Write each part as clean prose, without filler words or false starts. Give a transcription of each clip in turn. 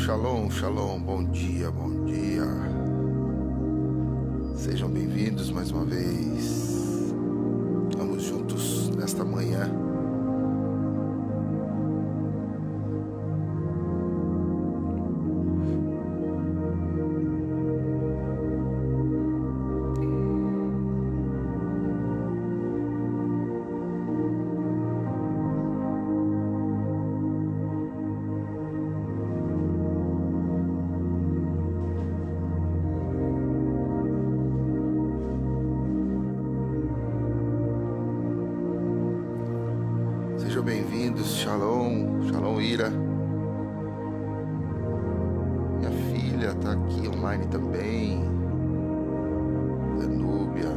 Shalom, shalom, bom dia, bom dia. Sejam bem-vindos mais uma vez. Vamos juntos nesta manhã. Sejam bem-vindos, Shalom, Shalom Ira. Minha filha está aqui online também. Danúbia.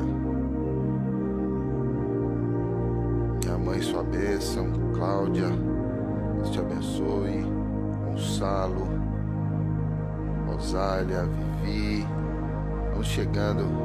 Minha mãe, sua bênção. Cláudia, Deus te abençoe. Gonçalo, Rosália, Vivi. Vamos chegando.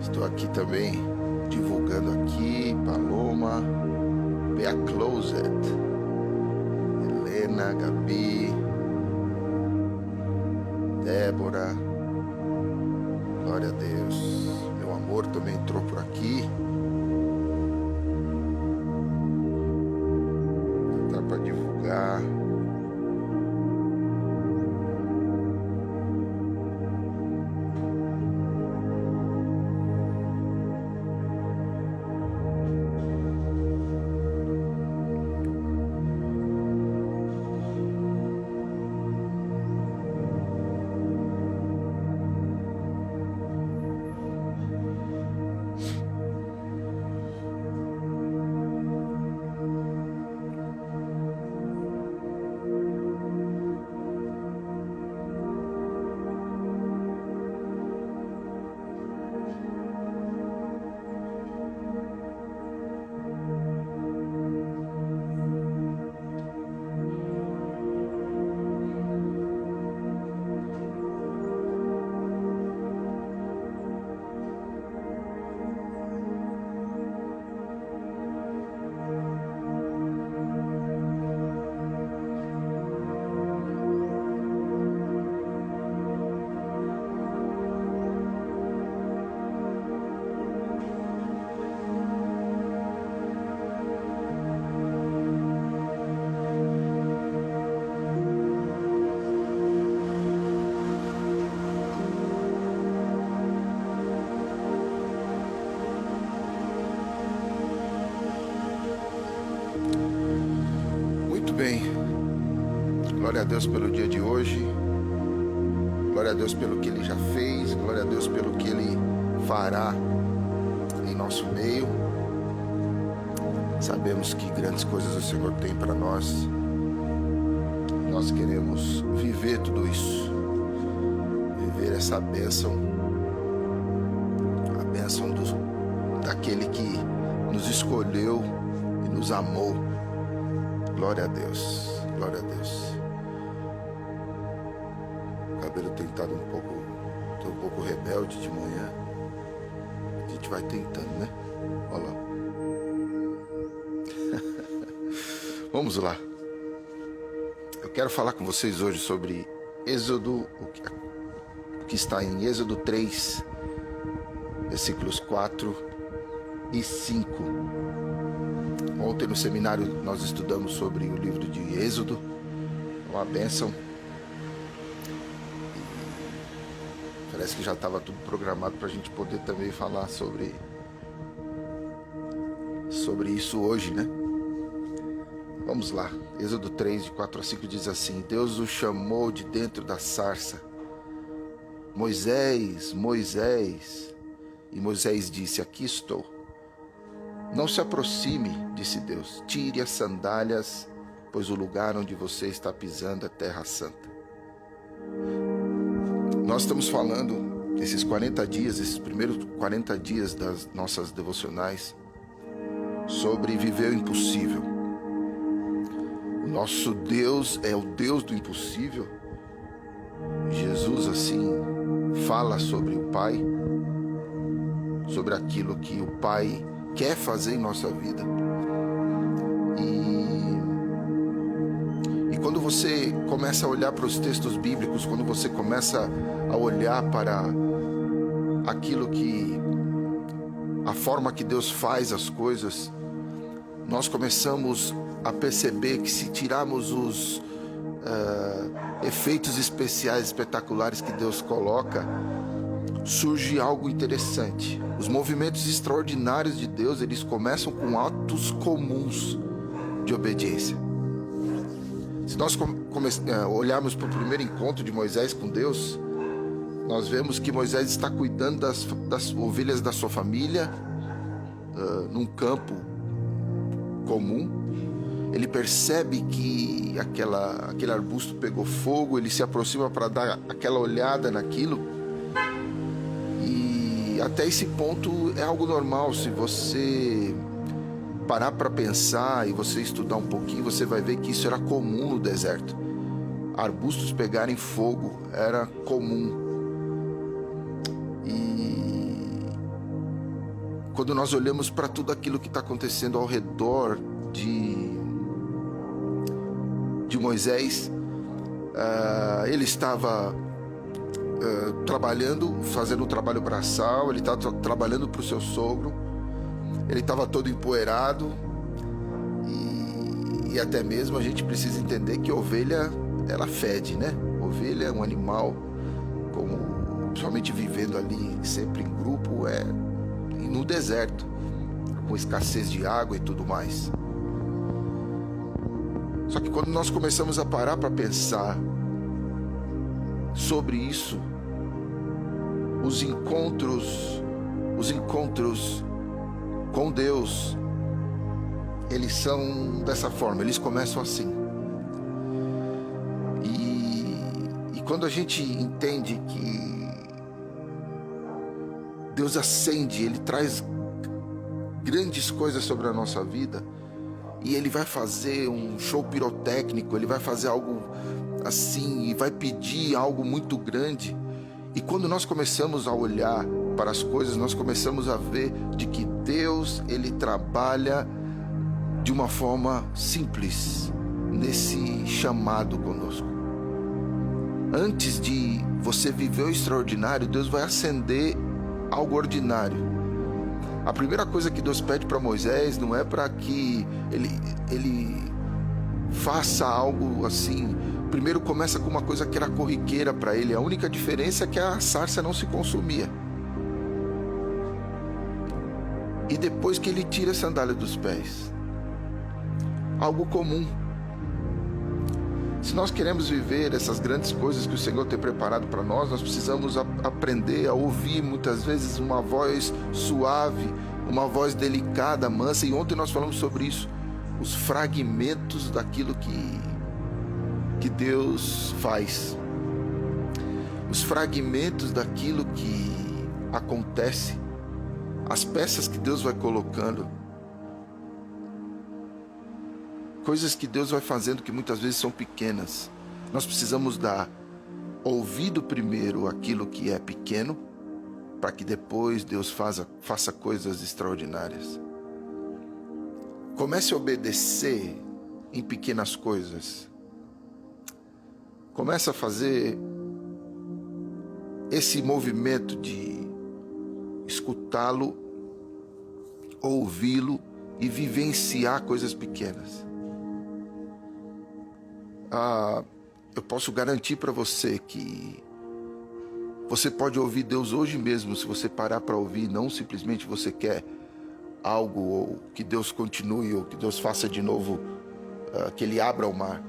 Estou aqui também divulgando aqui, Paloma, Bea Closet, Helena, Gabi, Débora, glória a Deus. Meu amor também entrou por aqui. Vou tentar para divulgar. Bem, glória a Deus pelo dia de hoje, glória a Deus pelo que Ele já fez, glória a Deus pelo que Ele fará em nosso meio. Sabemos que grandes coisas o Senhor tem para nós. Nós queremos viver tudo isso, viver essa bênção, a bênção daquele que nos escolheu e nos amou. Glória a Deus, glória a Deus. O cabelo tem estado um pouco rebelde de manhã. A gente vai tentando, né? Olha lá. Vamos lá. Eu quero falar com vocês hoje sobre Êxodo, o que está em Êxodo 3, versículos 4 e 5. Ontem no seminário nós estudamos sobre o livro de Êxodo, uma bênção. Parece que já estava tudo programado para a gente poder também falar sobre isso hoje, né? Vamos lá. Êxodo 3, de 4 a 5 diz assim: Deus o chamou de dentro da sarça Moisés, Moisés. E Moisés disse: aqui estou. Não se aproxime, disse Deus. Tire as sandálias, pois o lugar onde você está pisando é terra santa. Nós estamos falando, esses 40 dias, esses primeiros 40 dias das nossas devocionais, sobre viver o impossível. O nosso Deus é o Deus do impossível. Jesus, assim, fala sobre o Pai, sobre aquilo que o Pai quer fazer em nossa vida. E quando você começa a olhar para os textos bíblicos, quando você começa a olhar para aquilo que, a forma que Deus faz as coisas, nós começamos a perceber que se tirarmos os efeitos especiais, espetaculares que Deus coloca, surge algo interessante. Os movimentos extraordinários de Deus, eles começam com atos comuns de obediência. Se nós olharmos para o primeiro encontro de Moisés com Deus, nós vemos que Moisés está cuidando das ovelhas da sua família, num campo comum. Ele percebe que aquele arbusto pegou fogo, ele se aproxima para dar aquela olhada naquilo. E até esse ponto é algo normal. Se você parar para pensar e você estudar um pouquinho, você vai ver que isso era comum no deserto. Arbustos pegarem fogo era comum. E quando nós olhamos para tudo aquilo que está acontecendo ao redor de Moisés, ele estava trabalhando, fazendo um trabalho braçal, ele estava trabalhando para o seu sogro, ele estava todo empoeirado, e até mesmo a gente precisa entender que ovelha, ela fede, né? Ovelha é um animal, principalmente vivendo ali sempre em grupo, e no deserto, com escassez de água e tudo mais. Só que quando nós começamos a parar para pensar sobre isso, os encontros com Deus, eles são dessa forma, eles começam assim. E quando a gente entende que Deus acende, Ele traz grandes coisas sobre a nossa vida, e Ele vai fazer um show pirotécnico, Ele vai fazer algo assim, e vai pedir algo muito grande. E quando nós começamos a olhar para as coisas, nós começamos a ver de que Deus, Ele trabalha de uma forma simples nesse chamado conosco. Antes de você viver o extraordinário, Deus vai acender algo ordinário. A primeira coisa que Deus pede para Moisés não é para que ele faça algo assim. Primeiro começa com uma coisa que era corriqueira para ele. A única diferença é que a sarça não se consumia. E depois que ele tira a sandália dos pés, algo comum. Se nós queremos viver essas grandes coisas que o Senhor tem preparado para nós, nós precisamos aprender a ouvir muitas vezes uma voz suave, uma voz delicada, mansa. E ontem nós falamos sobre isso, os fragmentos daquilo que Deus faz, os fragmentos daquilo que acontece, as peças que Deus vai colocando, coisas que Deus vai fazendo que muitas vezes são pequenas. Nós precisamos dar ouvido primeiro àquilo que é pequeno, para que depois Deus faça coisas extraordinárias. Comece a obedecer em pequenas coisas. Comece a fazer esse movimento de escutá-lo, ouvi-lo e vivenciar coisas pequenas. Eu posso garantir para você que você pode ouvir Deus hoje mesmo, se você parar para ouvir, não simplesmente você quer algo, ou que Deus continue, ou que Deus faça de novo, que Ele abra o mar.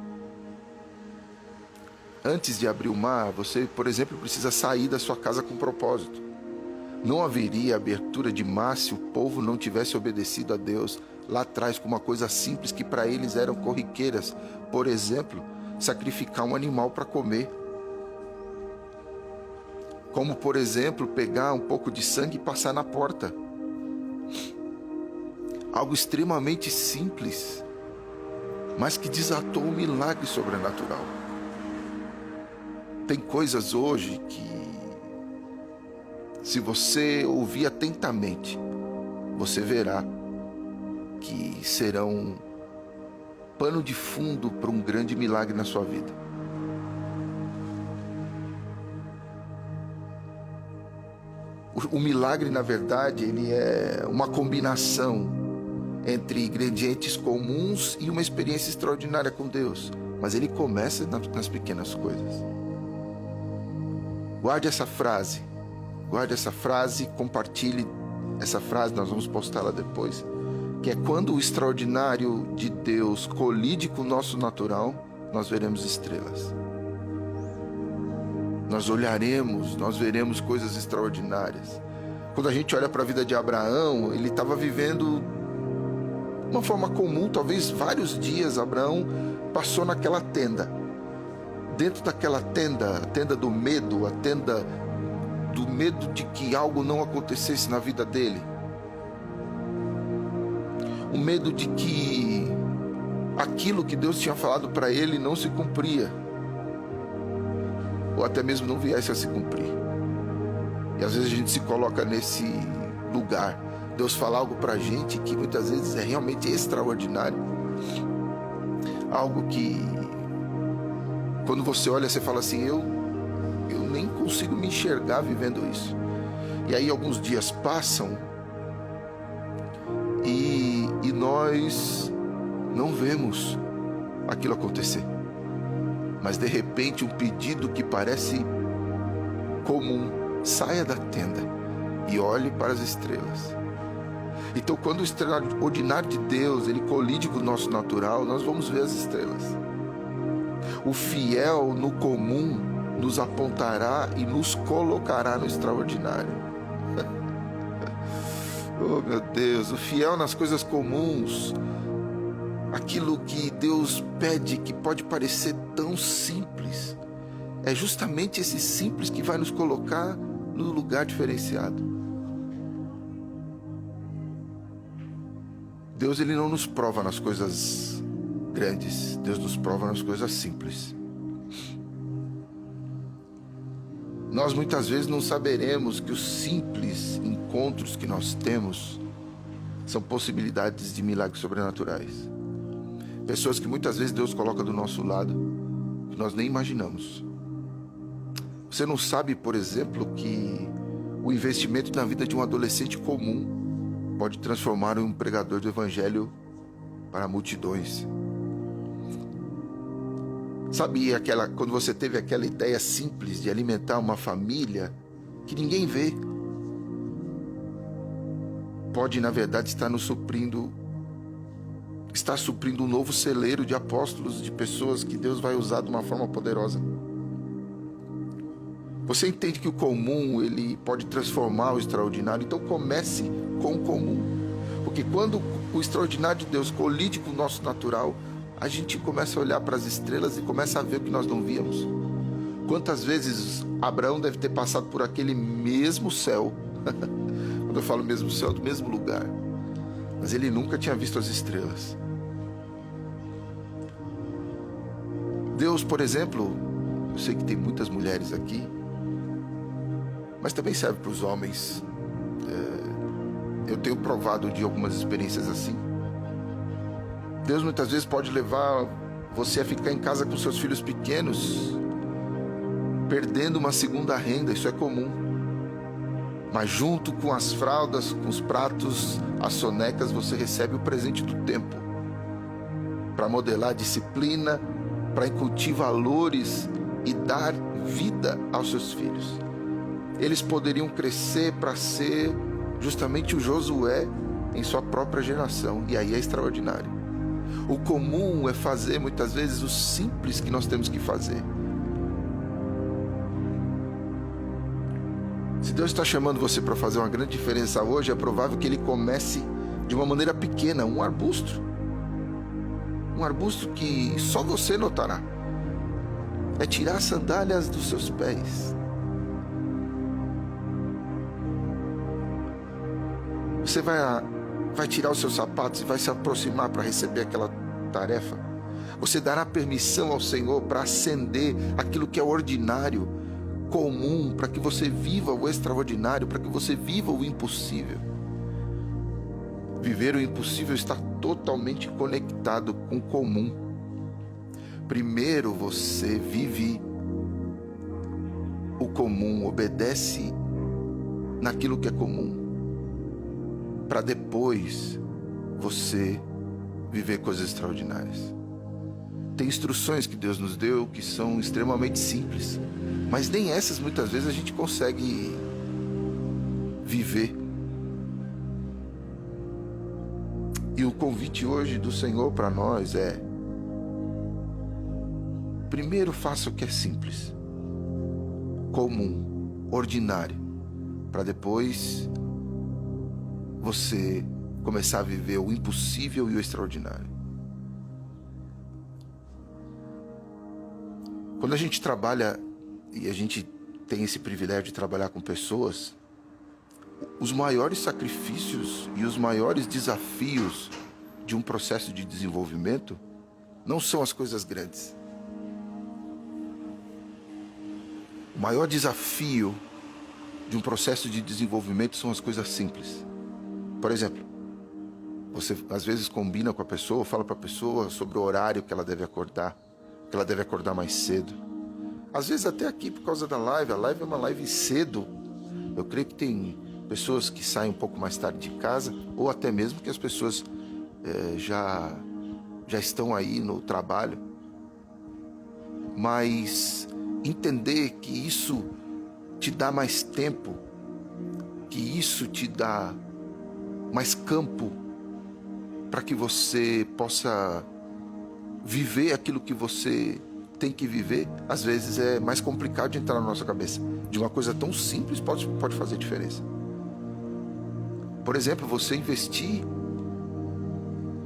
Antes de abrir o mar, você, por exemplo, precisa sair da sua casa com propósito. Não haveria abertura de mar se o povo não tivesse obedecido a Deus lá atrás com uma coisa simples que para eles eram corriqueiras. Por exemplo, sacrificar um animal para comer. Como, por exemplo, pegar um pouco de sangue e passar na porta. Algo extremamente simples, mas que desatou um milagre sobrenatural. Tem coisas hoje que, se você ouvir atentamente, você verá que serão pano de fundo para um grande milagre na sua vida. O milagre, na verdade, ele é uma combinação entre ingredientes comuns e uma experiência extraordinária com Deus. Mas ele começa nas pequenas coisas. Guarde essa frase, compartilhe essa frase, nós vamos postá-la depois. Que é: quando o extraordinário de Deus colide com o nosso natural, nós veremos estrelas. Nós olharemos, nós veremos coisas extraordinárias. Quando a gente olha para a vida de Abraão, ele estava vivendo de uma forma comum, talvez vários dias. Abraão passou naquela tenda. Dentro daquela tenda, a tenda do medo, a tenda do medo de que algo não acontecesse na vida dele. O medo de que aquilo que Deus tinha falado para ele não se cumpria. Ou até mesmo não viesse a se cumprir. E às vezes a gente se coloca nesse lugar. Deus fala algo para a gente que muitas vezes é realmente extraordinário. Algo que, quando você olha, você fala assim: eu nem consigo me enxergar vivendo isso. E aí alguns dias passam e nós não vemos aquilo acontecer. Mas de repente um pedido que parece comum: saia da tenda e olhe para as estrelas. Então, quando o extraordinário de Deus ele colide com o nosso natural, nós vamos ver as estrelas. O fiel no comum nos apontará e nos colocará no extraordinário. Oh, meu Deus, o fiel nas coisas comuns, aquilo que Deus pede que pode parecer tão simples, é justamente esse simples que vai nos colocar no lugar diferenciado. Deus ele não nos prova nas coisas grandes, Deus nos prova nas coisas simples. Nós muitas vezes não saberemos que os simples encontros que nós temos são possibilidades de milagres sobrenaturais. Pessoas que muitas vezes Deus coloca do nosso lado, que nós nem imaginamos. Você não sabe, por exemplo, que o investimento na vida de um adolescente comum pode transformar em um pregador do evangelho para multidões. Sabe quando você teve aquela ideia simples de alimentar uma família que ninguém vê, pode na verdade estar suprindo um novo celeiro de apóstolos, de pessoas que Deus vai usar de uma forma poderosa. Você entende que o comum ele pode transformar o extraordinário? Então comece com o comum, porque quando o extraordinário de Deus colide com o nosso natural, a gente começa a olhar para as estrelas e começa a ver o que nós não víamos. Quantas vezes Abraão deve ter passado por aquele mesmo céu, quando eu falo mesmo céu, do mesmo lugar, mas ele nunca tinha visto as estrelas. Deus, por exemplo, eu sei que tem muitas mulheres aqui, mas também serve para os homens. Eu tenho provado de algumas experiências assim. Deus muitas vezes pode levar você a ficar em casa com seus filhos pequenos, perdendo uma segunda renda, isso é comum. Mas junto com as fraldas, com os pratos, as sonecas, você recebe o presente do tempo, para modelar disciplina, para incutir valores e dar vida aos seus filhos. Eles poderiam crescer para ser justamente o Josué em sua própria geração, e aí é extraordinário. O comum é fazer muitas vezes o simples que nós temos que fazer, Se Deus está chamando você para fazer uma grande diferença hoje, é provável que Ele comece de uma maneira pequena, um arbusto. Um arbusto que só você notará. É tirar as sandálias dos seus pés. Você vai tirar os seus sapatos e vai se aproximar para receber aquela tarefa. Você dará permissão ao Senhor para acender aquilo que é ordinário, comum, para que você viva o extraordinário, para que você viva o impossível. Viver o impossível está totalmente conectado com o comum. Primeiro você vive o comum, obedece naquilo que é comum, para depois você viver coisas extraordinárias. Tem instruções que Deus nos deu que são extremamente simples, mas nem essas muitas vezes a gente consegue viver. E o convite hoje do Senhor para nós é: primeiro faça o que é simples, comum, ordinário, para depois você começar a viver o impossível e o extraordinário. Quando a gente trabalha, e a gente tem esse privilégio de trabalhar com pessoas, os maiores sacrifícios e os maiores desafios de um processo de desenvolvimento não são as coisas grandes. O maior desafio de um processo de desenvolvimento são as coisas simples. Por exemplo, você às vezes combina com a pessoa, fala para a pessoa sobre o horário que ela deve acordar, que ela deve acordar mais cedo. Às vezes até aqui por causa da live, a live é uma live cedo. Eu creio que tem pessoas que saem um pouco mais tarde de casa, ou até mesmo que as pessoas já estão aí no trabalho. Mas entender que isso te dá mais tempo, que isso te dá mais campo para que você possa viver aquilo que você tem que viver, às vezes é mais complicado de entrar na nossa cabeça. De uma coisa tão simples pode fazer diferença. Por exemplo, você investir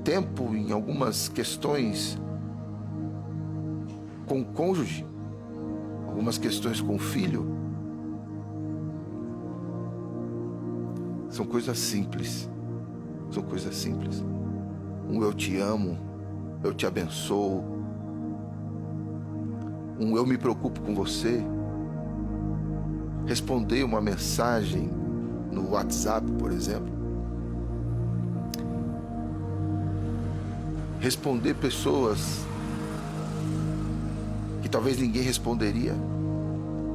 tempo em algumas questões com o cônjuge, algumas questões com o filho, são coisas simples. São coisas simples. Um eu te amo, eu te abençoo. Um eu me preocupo com você. Responder uma mensagem no WhatsApp, por exemplo. Responder pessoas que talvez ninguém responderia.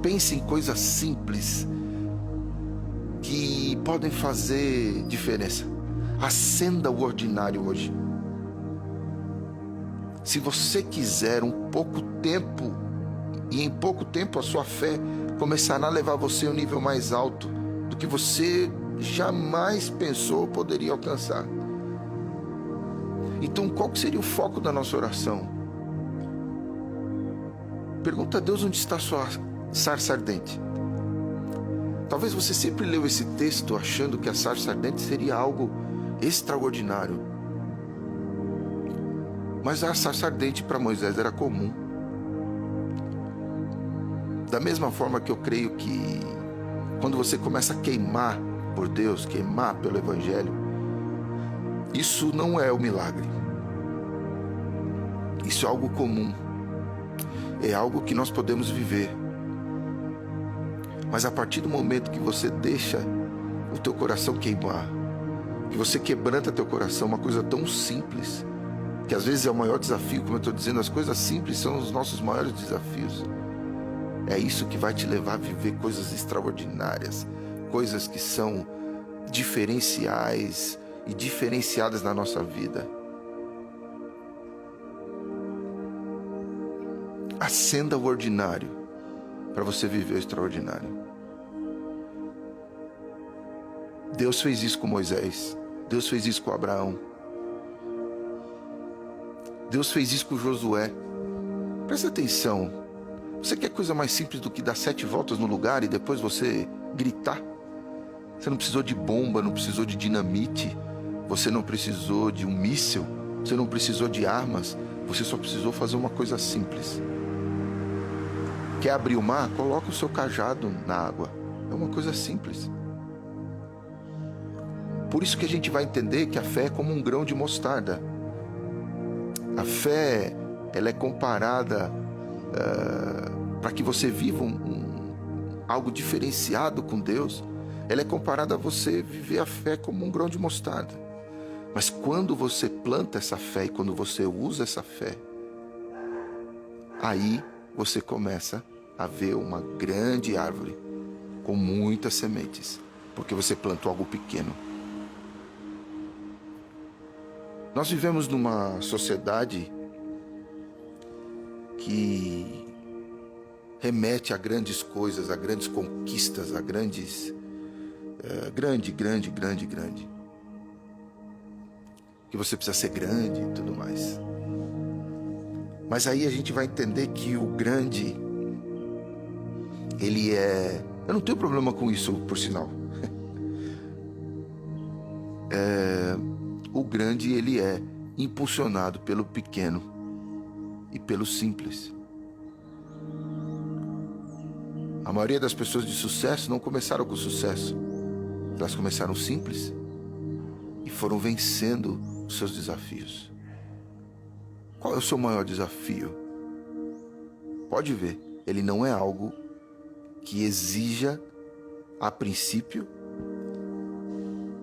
Pense em coisas simples que podem fazer diferença. Acenda o ordinário hoje. Se você quiser um pouco tempo, e em pouco tempo a sua fé começará a levar você a um nível mais alto do que você jamais pensou poderia alcançar. Então, qual que seria o foco da nossa oração? Pergunta a Deus onde está a sua sarça ardente. Talvez você sempre leu esse texto achando que a sarça ardente seria algo extraordinário. Mas a sarça ardente para Moisés era comum. Da mesma forma que eu creio que quando você começa a queimar por Deus, queimar pelo Evangelho, isso não é o milagre. Isso é algo comum. É algo que nós podemos viver. Mas a partir do momento que você deixa o teu coração queimar, que você quebranta teu coração, uma coisa tão simples, que às vezes é o maior desafio, como eu estou dizendo, as coisas simples são os nossos maiores desafios. É isso que vai te levar a viver coisas extraordinárias, coisas que são diferenciais e diferenciadas na nossa vida. Acenda o ordinário para você viver o extraordinário. Deus fez isso com Moisés. Deus fez isso com Abraão. Deus fez isso com Josué. Presta atenção. Você quer coisa mais simples do que dar 7 voltas no lugar e depois você gritar. Você não precisou de bomba, não precisou de dinamite, você não precisou de um míssil, você não precisou de armas, você só precisou fazer uma coisa simples. Quer abrir o mar? Coloca o seu cajado na água. É uma coisa simples. Por isso que a gente vai entender que a fé é como um grão de mostarda. A fé, ela é comparada para que você viva algo diferenciado com Deus. Ela é comparada a você viver a fé como um grão de mostarda. Mas quando você planta essa fé e quando você usa essa fé, aí você começa a ver uma grande árvore com muitas sementes, porque você plantou algo pequeno. Nós vivemos numa sociedade que remete a grandes coisas, a grandes conquistas, a grandes... grande. Que você precisa ser grande e tudo mais. Mas aí a gente vai entender que o grande, ele é... Eu não tenho problema com isso, por sinal. O grande, ele é impulsionado pelo pequeno e pelo simples. A maioria das pessoas de sucesso não começaram com sucesso. Elas começaram simples e foram vencendo os seus desafios. Qual é o seu maior desafio? Pode ver, ele não é algo que exija a princípio.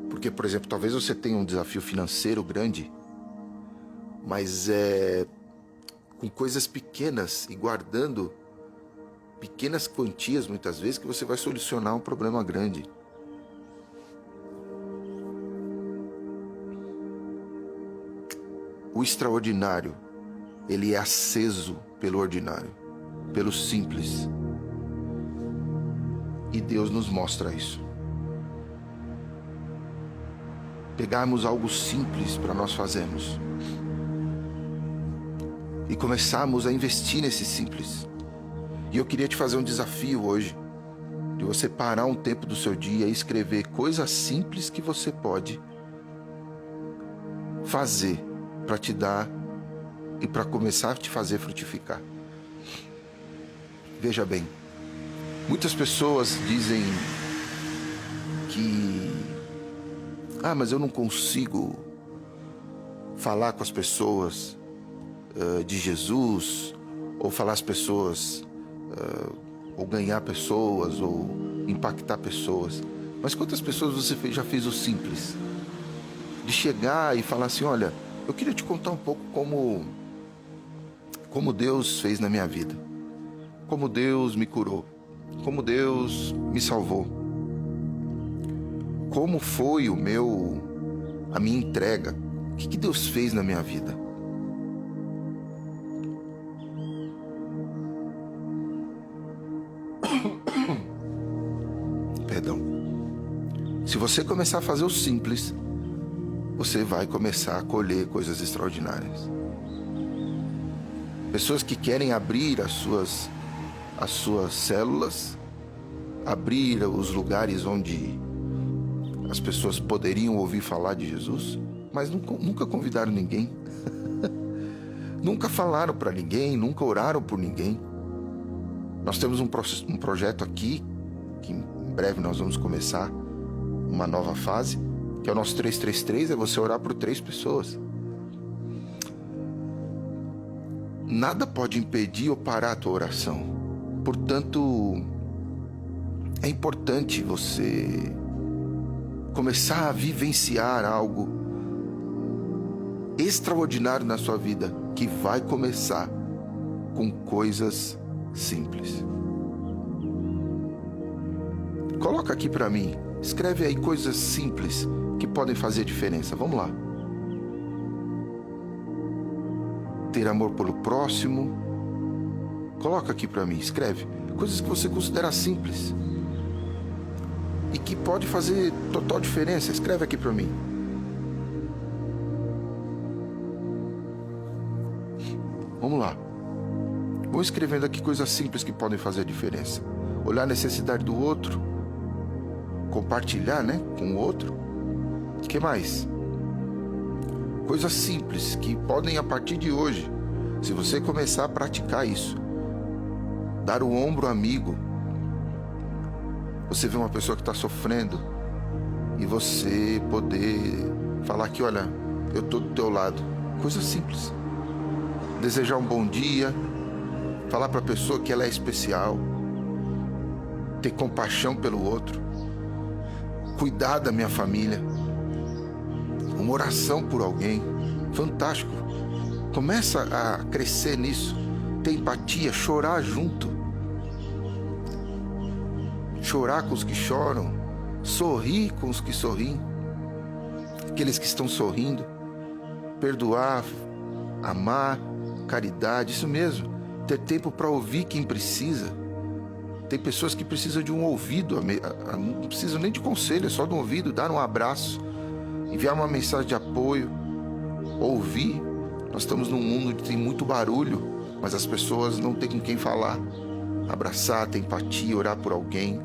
Porque, por exemplo, talvez você tenha um desafio financeiro grande, mas com coisas pequenas e guardando pequenas quantias, muitas vezes, que você vai solucionar um problema grande. O extraordinário, ele é aceso pelo ordinário, pelo simples. E Deus nos mostra isso. Pegarmos algo simples para nós fazermos e começarmos a investir nesse simples. E eu queria te fazer um desafio hoje, de você parar um tempo do seu dia e escrever coisas simples que você pode fazer para te dar e para começar a te fazer frutificar. Veja bem, muitas pessoas dizem que mas eu não consigo falar com as pessoas de Jesus, ou falar às pessoas, ou ganhar pessoas, ou impactar pessoas. Mas quantas pessoas você já fez o simples? De chegar e falar assim, olha, eu queria te contar um pouco como Deus fez na minha vida, como Deus me curou, como Deus me salvou, como foi a minha entrega, o que Deus fez na minha vida. Perdão. Se você começar a fazer o simples, você vai começar a colher coisas extraordinárias. Pessoas que querem abrir as suas células, abrir os lugares onde as pessoas poderiam ouvir falar de Jesus, mas nunca convidaram ninguém. Nunca falaram para ninguém, nunca oraram por ninguém. Nós temos um projeto aqui, que em breve nós vamos começar uma nova fase, que é o nosso 333, é você orar por 3 pessoas. Nada pode impedir ou parar a tua oração. Portanto, é importante você começar a vivenciar algo extraordinário na sua vida, que vai começar com coisas simples. Coloca aqui para mim, escreve aí coisas simples que podem fazer diferença. Vamos lá. Ter amor pelo próximo. Coloca aqui para mim, escreve coisas que você considera simples e que pode fazer total diferença. Escreve aqui para mim. Vamos lá. Vou escrevendo aqui coisas simples que podem fazer diferença. Olhar a necessidade do outro compartilhar, né, com o outro. O que mais? Coisas simples que podem, a partir de hoje, se você começar a praticar isso, dar o ombro amigo. Você vê uma pessoa que está sofrendo e você poder falar que, olha, eu estou do teu lado. Coisa simples. Desejar um bom dia, falar para a pessoa que ela é especial, ter compaixão pelo outro, cuidar da minha família, uma oração por alguém. Fantástico. Começa a crescer nisso, ter empatia, chorar junto, chorar com os que choram, sorrir com os que sorriem, aqueles que estão sorrindo, perdoar, amar, caridade, isso mesmo, ter tempo para ouvir quem precisa. Tem pessoas que precisam de um ouvido, não precisam nem de conselho, é só de um ouvido, dar um abraço, enviar uma mensagem de apoio, ouvir. Nós estamos num mundo que tem muito barulho, mas as pessoas não têm com quem falar. Abraçar, ter empatia, orar por alguém.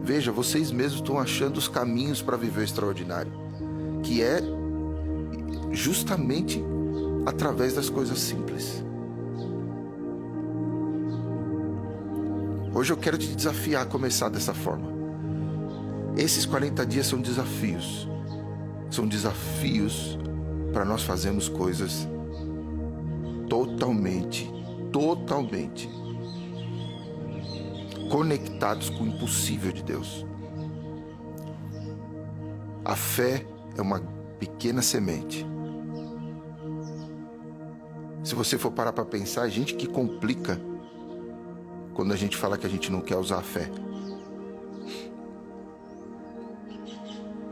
Veja, vocês mesmos estão achando os caminhos para viver o extraordinário, que é justamente através das coisas simples. Hoje eu quero te desafiar a começar dessa forma. Esses 40 dias são desafios. São desafios para nós fazermos coisas totalmente conectados com o impossível de Deus. A fé é uma pequena semente. Se você for parar para pensar, a gente que complica quando a gente fala que a gente não quer usar a fé.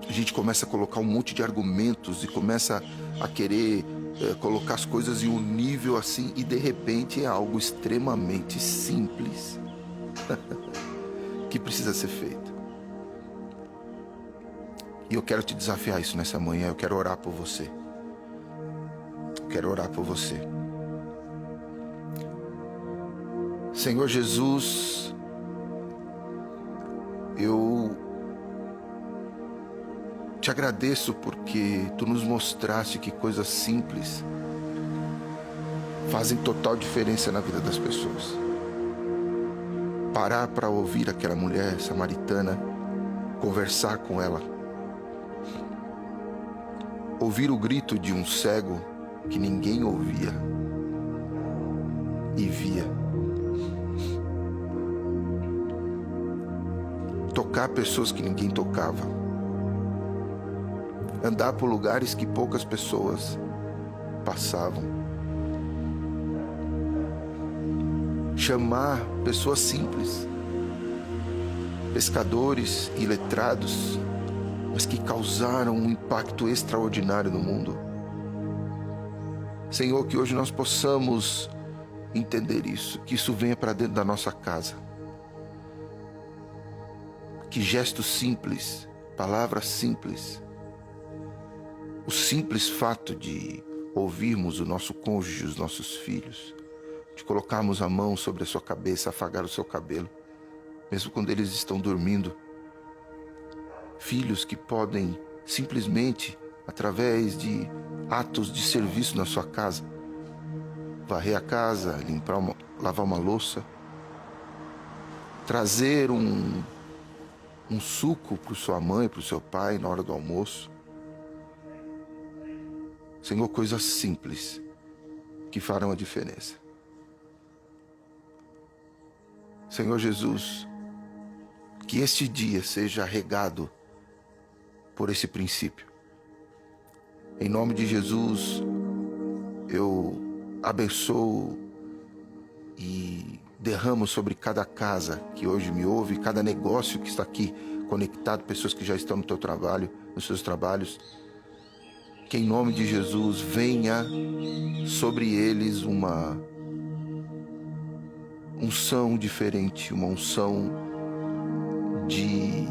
A gente começa a colocar um monte de argumentos e começa a querer colocar as coisas em um nível assim, e de repente é algo extremamente simples que precisa ser feito. E eu quero te desafiar isso nessa manhã. Eu quero orar por você. Quero orar por você. Senhor Jesus, eu te agradeço porque tu nos mostraste que coisas simples fazem total diferença na vida das pessoas. Parar para ouvir aquela mulher samaritana, conversar com ela, ouvir o grito de um cego que ninguém ouvia e via, tocar pessoas que ninguém tocava, andar por lugares que poucas pessoas passavam, chamar pessoas simples, pescadores e letrados, mas que causaram um impacto extraordinário no mundo. Senhor, que hoje nós possamos entender isso, que isso venha para dentro da nossa casa, que gestos simples, palavras simples, o simples fato de ouvirmos o nosso cônjuge, os nossos filhos, de colocarmos a mão sobre a sua cabeça, afagar o seu cabelo, mesmo quando eles estão dormindo. Filhos que podem simplesmente, através de atos de serviço na sua casa, varrer a casa, lavar uma louça, trazer um suco para sua mãe, para o seu pai na hora do almoço. Senhor, coisas simples que farão a diferença. Senhor Jesus, que este dia seja regado por esse princípio. Em nome de Jesus, eu abençoo e derramo sobre cada casa que hoje me ouve, cada negócio que está aqui conectado, pessoas que já estão no teu trabalho, nos seus trabalhos, que em nome de Jesus venha sobre eles uma unção diferente, uma unção de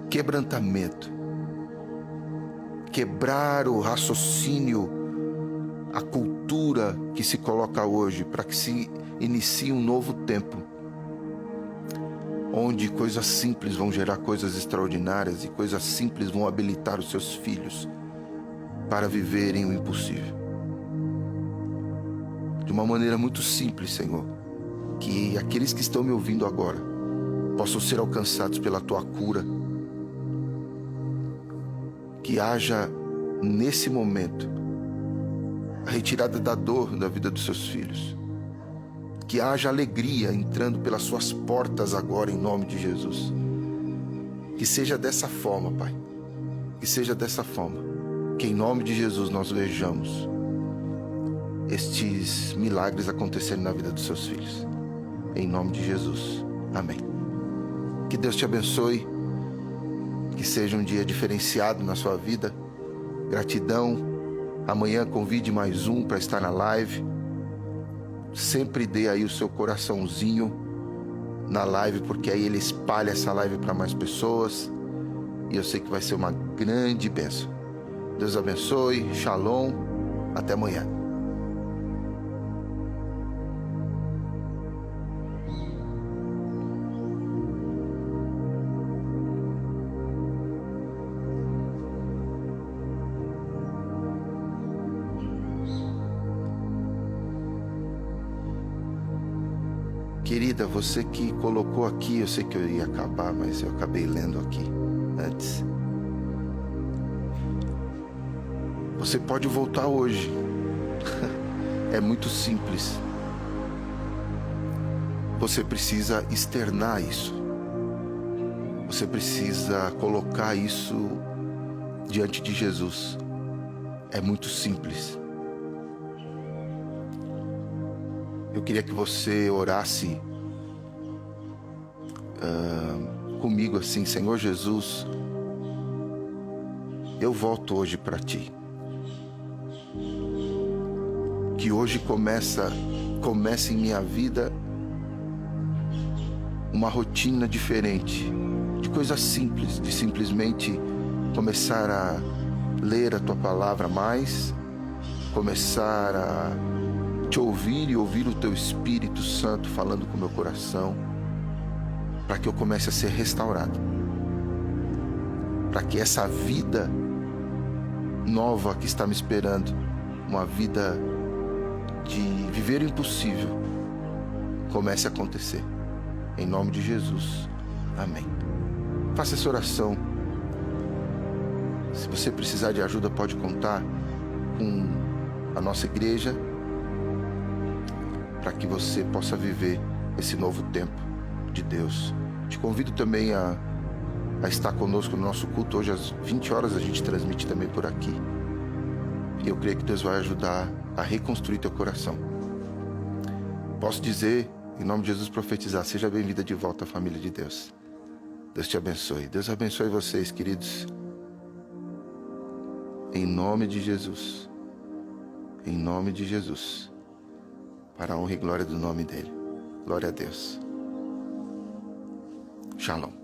quebrantamento, quebrar o raciocínio, a cultura que se coloca hoje, para que se inicie um novo tempo. onde coisas simples vão gerar coisas extraordinárias e coisas simples vão habilitar os seus filhos para viverem o impossível. De uma maneira muito simples, Senhor, que aqueles que estão me ouvindo agora possam ser alcançados pela Tua cura. Que haja nesse momento a retirada da dor da vida dos seus filhos. Que haja alegria entrando pelas suas portas agora, em nome de Jesus. Que seja dessa forma, Pai. Que seja dessa forma. Que em nome de Jesus nós vejamos estes milagres acontecerem na vida dos seus filhos. Em nome de Jesus. Amém. Que Deus te abençoe. Que seja um dia diferenciado na sua vida. Gratidão. Amanhã convide mais um para estar na live. Sempre dê aí o seu coraçãozinho na live, porque aí ele espalha essa live para mais pessoas. E eu sei que vai ser uma grande bênção. Deus abençoe. Shalom. Até amanhã. Querida, você que colocou aqui, eu sei que eu ia acabar, mas eu acabei lendo aqui antes. Você pode voltar hoje. É muito simples. Você precisa externar isso. Você precisa colocar isso diante de Jesus. É muito simples. Eu queria que você orasse comigo assim: Senhor Jesus, eu volto hoje para Ti. Que hoje comece em minha vida uma rotina diferente, de coisas simples, de simplesmente começar a ler a Tua palavra mais, começar a Te ouvir e ouvir o Teu Espírito Santo falando com o meu coração, para que eu comece a ser restaurado, para que essa vida nova que está me esperando, uma vida de viver o impossível, comece a acontecer, em nome de Jesus, amém. Faça essa oração. Se você precisar de ajuda, pode contar com a nossa igreja, para que você possa viver esse novo tempo de Deus. Te convido também a estar conosco no nosso culto. Hoje às 20 horas a gente transmite também por aqui. E eu creio que Deus vai ajudar a reconstruir teu coração. Posso dizer, em nome de Jesus, profetizar: seja bem-vinda de volta à família de Deus. Deus te abençoe. Deus abençoe vocês, queridos. Em nome de Jesus. Em nome de Jesus. Para a honra e glória do nome dele. Glória a Deus. Shalom.